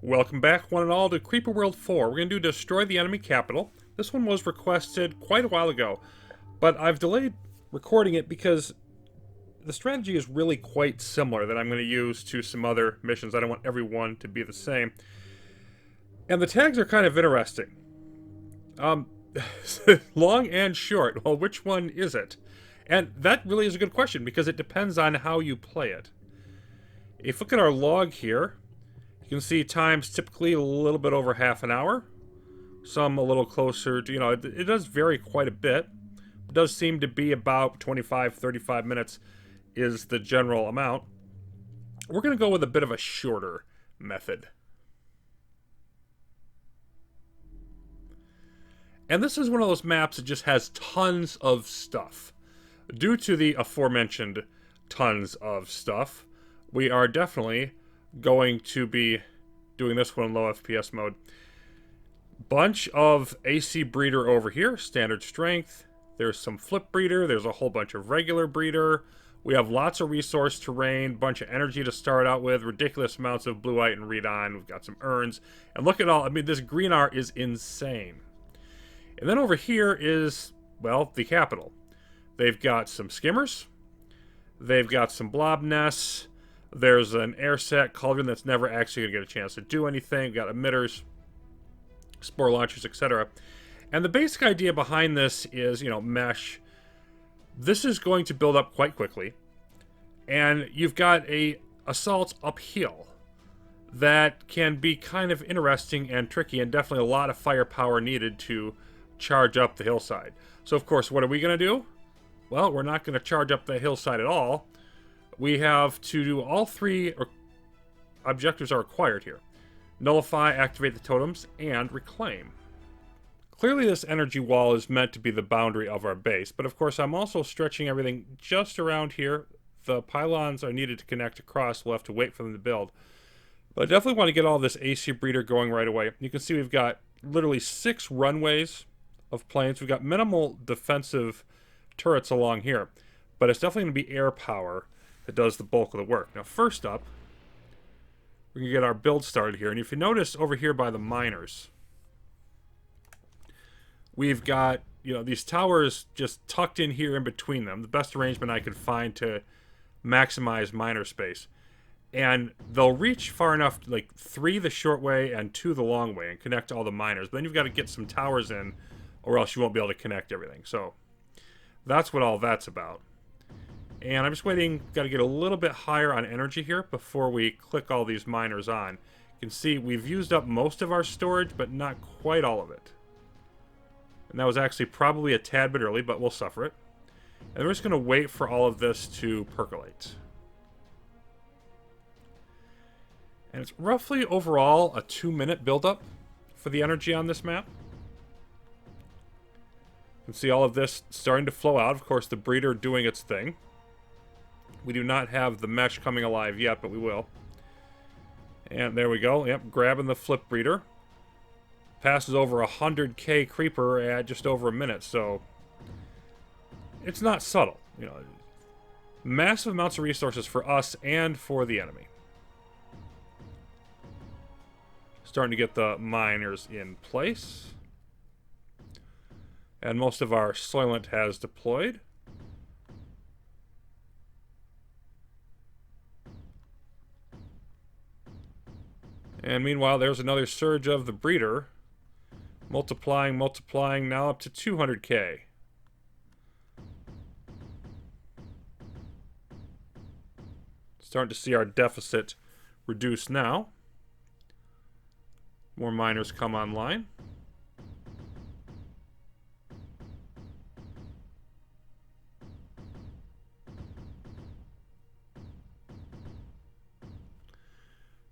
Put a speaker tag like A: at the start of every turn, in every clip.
A: Welcome back, one and all, to Creeper World 4. We're going to do Destroy the Enemy Capital. This one was requested quite a while ago, but I've delayed recording it because the strategy is really quite similar that I'm going to use to some other missions. I don't want every one to be the same. And the tags are kind of interesting. Long and short. Well, which one is it? And that really is a good question because it depends on how you play it. If you look at our log here, you can see times typically a little bit over half an hour. Some a little closer to, it does vary quite a bit. It does seem to be about 25, 35 minutes is the general amount. We're going to go with a bit of a shorter method. And this is one of those maps that just has tons of stuff. Due to the aforementioned tons of stuff, we are definitely going to be doing this one in low FPS mode. Bunch of AC breeder over here, standard strength. There's some flip breeder, there's a whole bunch of regular breeder. We have lots of resource terrain, bunch of energy to start out with, ridiculous amounts of blueite and redon. We've got some urns. And look at all, this green art is insane. And then over here is, well, the capital. They've got some skimmers. They've got some blob nests. There's an air sac cauldron that's never actually going to get a chance to do anything. We've got emitters, spore launchers, etc. And the basic idea behind this is, mesh. This is going to build up quite quickly. And you've got a assault uphill that can be kind of interesting and tricky, and definitely a lot of firepower needed to charge up the hillside. So, of course, what are we going to do? Well, we're not going to charge up the hillside at all. We have to do all three objectives are required here. Nullify, activate the totems, and reclaim. Clearly this energy wall is meant to be the boundary of our base, but of course I'm also stretching everything just around here. The pylons are needed to connect across. We'll have to wait for them to build. But I definitely want to get all this AC breeder going right away. You can see we've got literally 6 runways of planes. We've got minimal defensive turrets along here, but it's definitely going to be air power that does the bulk of the work. Now, first up, we're going to get our build started here. And if you notice over here by the miners, we've got, these towers just tucked in here in between them. The best arrangement I could find to maximize miner space. And they'll reach far enough, like 3 the short way and 2 the long way, and connect all the miners. But then you've got to get some towers in, or else you won't be able to connect everything. So that's what all that's about. And I'm just waiting, got to get a little bit higher on energy here before we click all these miners on. You can see we've used up most of our storage, but not quite all of it. And that was actually probably a tad bit early, but we'll suffer it. And we're just going to wait for all of this to percolate. And it's roughly overall a 2-minute buildup for the energy on this map. You can see all of this starting to flow out. Of course, the breeder doing its thing. We do not have the mesh coming alive yet, but we will. And there we go. Yep, grabbing the flip breeder. Passes over 100k creeper at just over a minute, so it's not subtle. Massive amounts of resources for us and for the enemy. Starting to get the miners in place. And most of our Soylent has deployed. And meanwhile, there's another surge of the breeder. Multiplying, now up to 200k. Starting to see our deficit reduce now. More miners come online.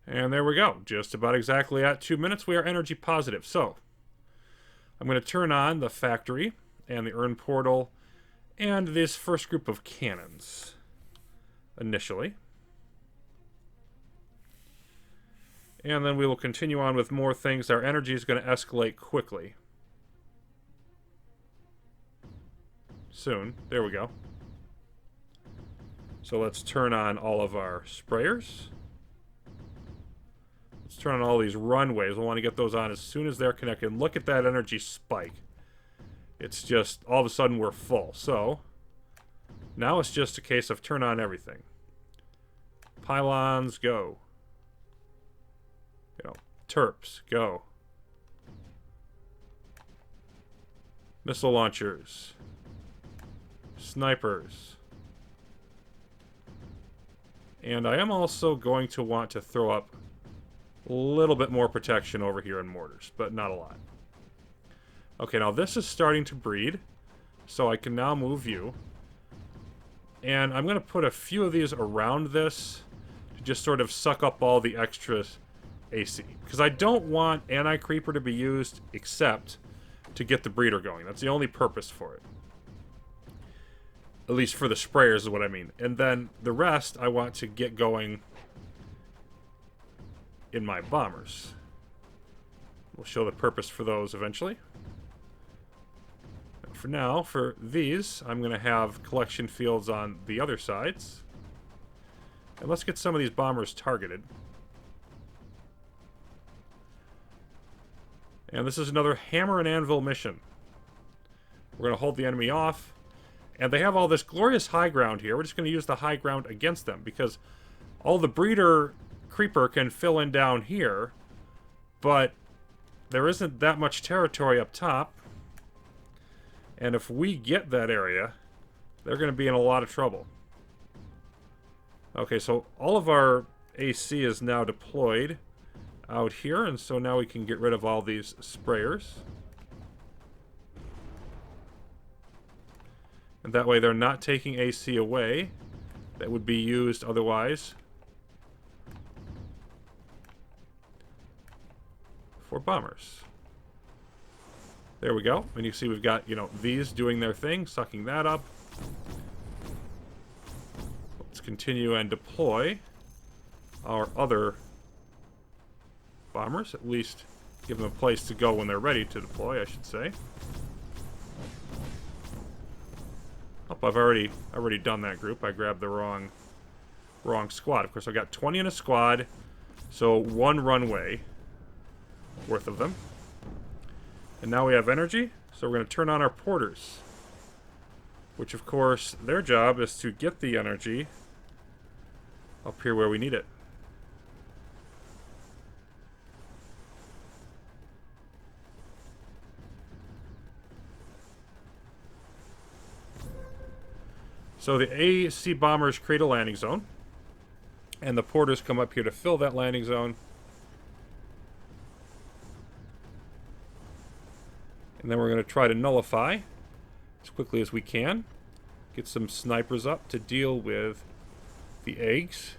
A: And there we go. Just about exactly at 2 minutes, we are energy positive. So, I'm going to turn on the factory and the urn portal and this first group of cannons initially. And then we will continue on with more things. Our energy is going to escalate quickly. Soon. There we go. So let's turn on all of our sprayers. Let's turn on all these runways. We'll want to get those on as soon as they're connected. Look at that energy spike. It's just, all of a sudden we're full. So, now it's just a case of turn on everything. Pylons, go. You know, Terps, go. Missile launchers. Snipers. And I am also going to want to throw up a little bit more protection over here in mortars, but not a lot. Okay, now this is starting to breed, so I can now move you. And I'm going to put a few of these around this to just sort of suck up all the extra AC. Because I don't want Anti-Creeper to be used except to get the breeder going. That's the only purpose for it. At least for the sprayers is what I mean. And then the rest I want to get going in my bombers. We'll show the purpose for those eventually. For now, for these, I'm going to have collection fields on the other sides. And let's get some of these bombers targeted. And this is another hammer and anvil mission. We're going to hold the enemy off. And they have all this glorious high ground here. We're just going to use the high ground against them because all the breeder creeper can fill in down here. But there isn't that much territory up top. And if we get that area, they're going to be in a lot of trouble. Okay, so all of our AC is now deployed out here, and so now we can get rid of all these sprayers. And that way they're not taking AC away. That would be used otherwise for bombers. There we go. And you see we've got, you know, these doing their thing, sucking that up. Let's continue and deploy our other bombers. At least give them a place to go when they're ready to deploy, I should say. Oh, I've already done that group. I grabbed the wrong squad. Of course, I've got 20 in a squad, so one runway worth of them. And now we have energy, so we're going to turn on our porters. Which, of course, their job is to get the energy up here where we need it. So the AC bombers create a landing zone. And the porters come up here to fill that landing zone. And then we're going to try to nullify as quickly as we can. Get some snipers up to deal with the eggs.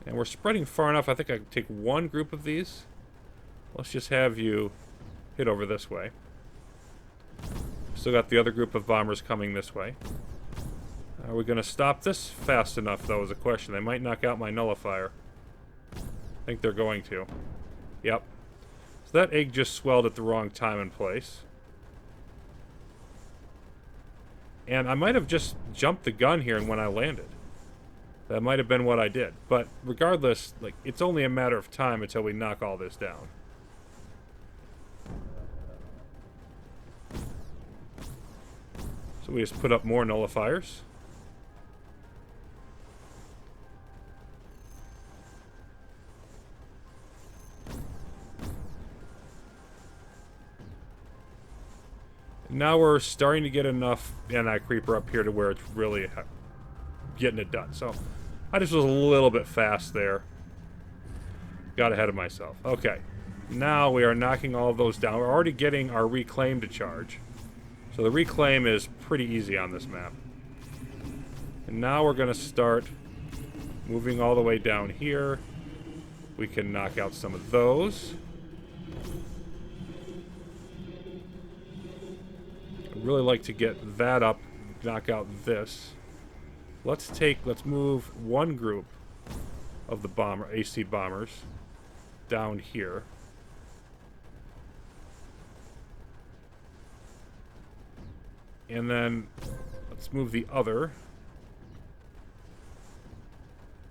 A: And we're spreading far enough. I think I can take one group of these. Let's just have you hit over this way. Still got the other group of bombers coming this way. Are we going to stop this fast enough, though, is a question. They might knock out my nullifier. I think they're going to. Yep. So that egg just swelled at the wrong time and place. And I might have just jumped the gun here when I landed. That might have been what I did. But regardless, like, it's only a matter of time until we knock all this down. So we just put up more nullifiers. Now we're starting to get enough anti-creeper up here to where it's really getting it done. So I just was a little bit fast there. Got ahead of myself. Okay. Now we are knocking all of those down. We're already getting our reclaim to charge. So the reclaim is pretty easy on this map. And now we're going to start moving all the way down here. We can knock out some of those. I'd really like to get that up, knock out this. Let's move one group of the AC bombers down here. And then let's move the other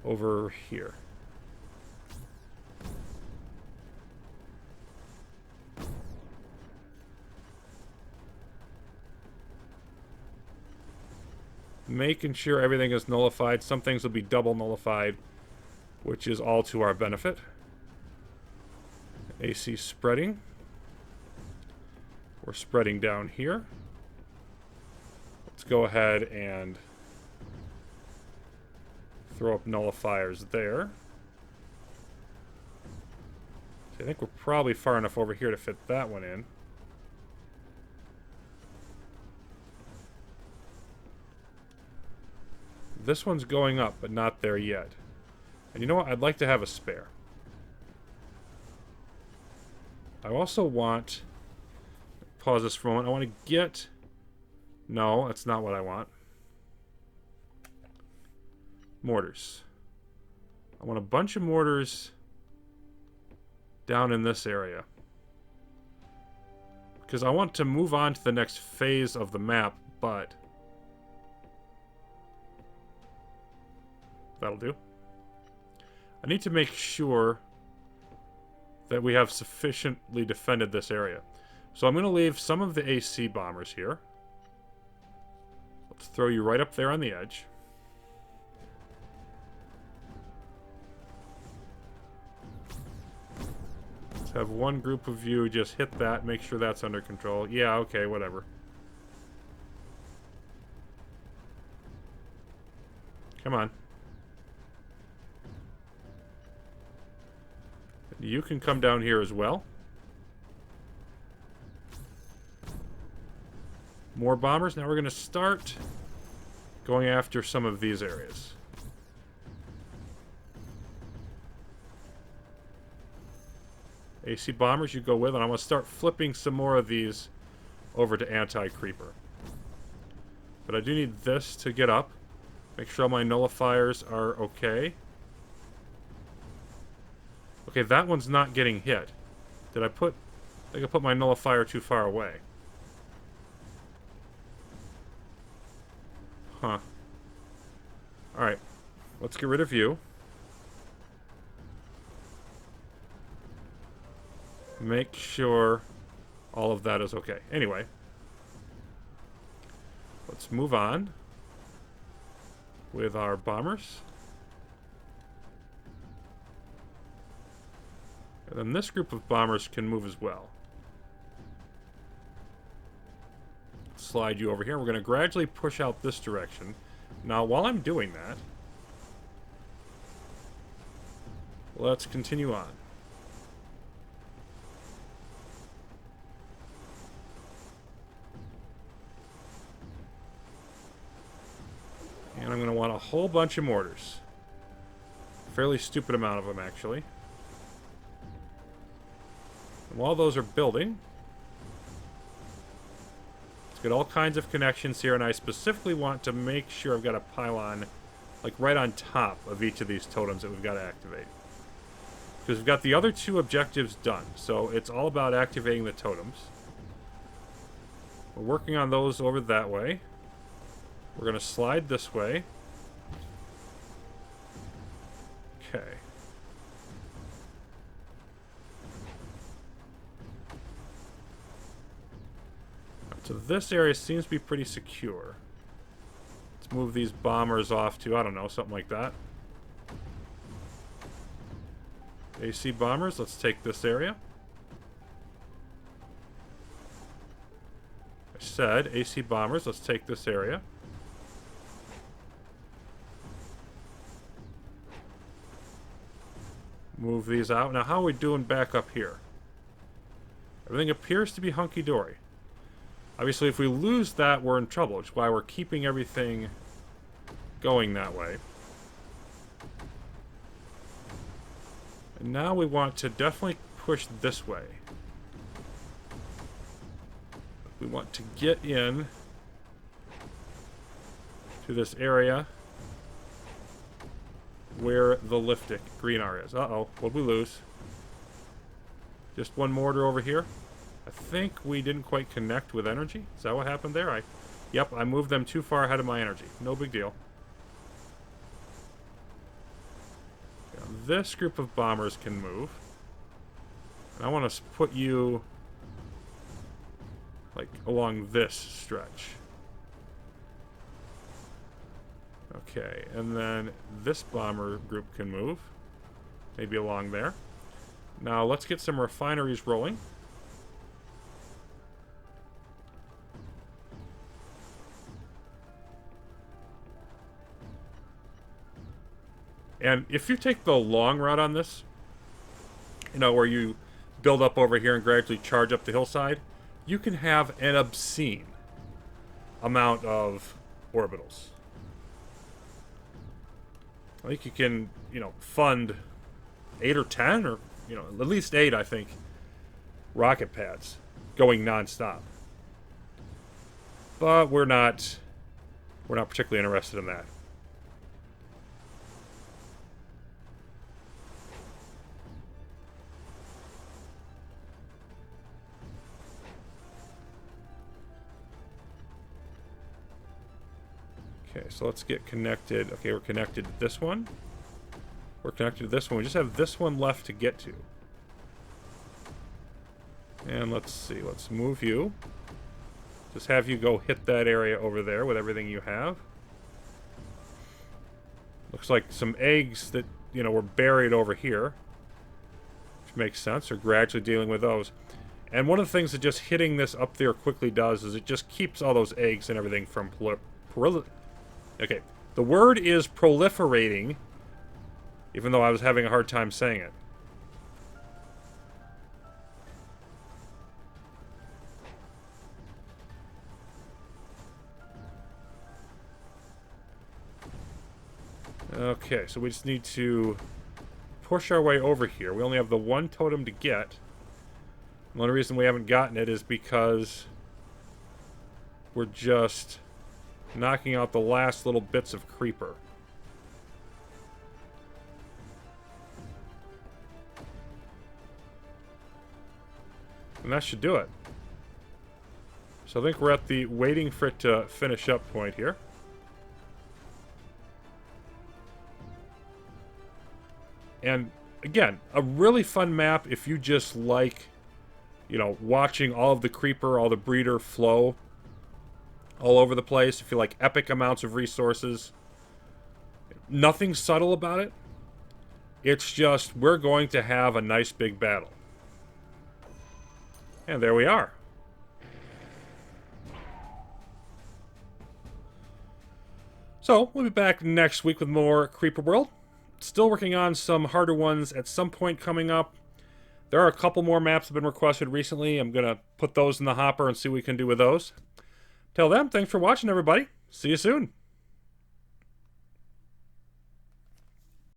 A: over here. Making sure everything is nullified. Some things will be double nullified, which is all to our benefit. AC spreading. We're spreading down here. Let's go ahead and throw up nullifiers there. I think we're probably far enough over here to fit that one in. This one's going up, but not there yet. And you know what? I'd like to have a spare. I also want... Pause this for a moment. I want to get... No, that's not what I want. Mortars. I want a bunch of mortars down in this area. Because I want to move on to the next phase of the map, but... That'll do. I need to make sure that we have sufficiently defended this area. So I'm going to leave some of the AC bombers here. Let's throw you right up there on the edge. Let's have one group of you just hit that, make sure that's under control. Yeah, okay, whatever. Come on. You can come down here as well. More bombers. Now we're going to start going after some of these areas. AC bombers you go with, and I'm going to start flipping some more of these over to anti-creeper. But I do need this to get up. Make sure all my nullifiers are okay. Okay, that one's not getting hit. Did I put... I think I put my nullifier too far away. Huh. Alright. Let's get rid of you. Make sure all of that is okay. Anyway. Let's move on with our bombers. And then this group of bombers can move as well. Slide you over here. We're going to gradually push out this direction. Now, while I'm doing that, let's continue on. And I'm going to want a whole bunch of mortars. Fairly stupid amount of them, actually. And while those are building, let's get all kinds of connections here, and I specifically want to make sure I've got a pylon like right on top of each of these totems that we've got to activate. Because we've got the other two objectives done, so it's all about activating the totems. We're working on those over that way. We're going to slide this way. Okay. So this area seems to be pretty secure. Let's move these bombers off to, I don't know, something like that. AC bombers, let's take this area. I said AC bombers, let's take this area. Move these out. Now, how are we doing back up here? Everything appears to be hunky-dory. Obviously, if we lose that, we're in trouble, which is why we're keeping everything going that way. And now we want to definitely push this way. We want to get in to this area where the liftic green R is. Uh-oh, what'd we lose? Just one mortar over here. I think we didn't quite connect with energy. Is that what happened there? Yep, I moved them too far ahead of my energy. No big deal. this group of bombers can move. And I want to put you, like, along this stretch. Okay, and then this bomber group can move. Maybe along there. Now, let's get some refineries rolling. And if you take the long route on this, you know, where you build up over here and gradually charge up the hillside, you can have an obscene amount of orbitals. I think you can, you know, fund 8 or 10, or, you know, at least 8, I think, rocket pads going non-stop. But we're not particularly interested in that. Okay, so let's get connected. Okay, we're connected to this one. We're connected to this one. We just have this one left to get to. And let's see. Let's move you. Just have you go hit that area over there with everything you have. Looks like some eggs that, you know, were buried over here. Which makes sense. We're gradually dealing with those. And one of the things that just hitting this up there quickly does is it just keeps all those eggs and everything from okay, the word is proliferating, even though I was having a hard time saying it. Okay, so we just need to push our way over here. We only have the one totem to get. The only reason we haven't gotten it is because we're just knocking out the last little bits of creeper. And that should do it. So I think we're at the waiting for it to finish up point here. And again, a really fun map if you just like, you know, watching all of the creeper, all the breeder flow all over the place. If you like epic amounts of resources. Nothing subtle about it. It's just, we're going to have a nice big battle. And there we are. So, we'll be back next week with more Creeper World. Still working on some harder ones at some point coming up. There are a couple more maps that have been requested recently. I'm going to put those in the hopper and see what we can do with those. Till then, thanks for watching, everybody. See you soon.